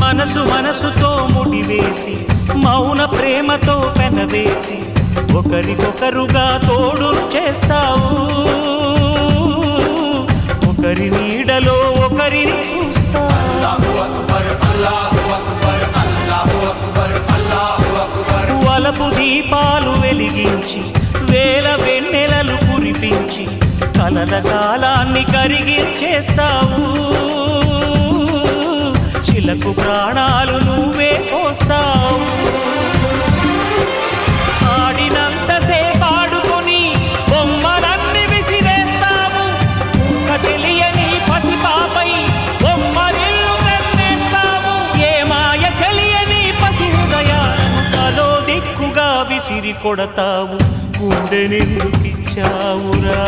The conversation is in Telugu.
మనసు మనసుతో ముడివేసి మౌన ప్రేమతో పెనవేసి ఒకరికొకరుగా తోడును చేస్తావు ఒకరి నీడలో ఒకరిని చూస్తావు వలపు దీపాలు వెలిగించి వేల వెన్నెలలు కురిపించి కలల కాలాన్ని కరిగించేస్తావు శిలకు ప్రాణాలు నువ్వే పోస్తావు ఆడినంతసేపు ఆడుకొని బొమ్మలన్నీ విసిరేస్తావు ఊహ తెలియని పసిపాపై బొమ్మరిల్లు వెన్నేస్తావు ఏ మాయ తెలియని పసి హృదయాలను తలో దిక్కుగా విసిరి కొడతావు గుండెనెందుకిచ్చావురా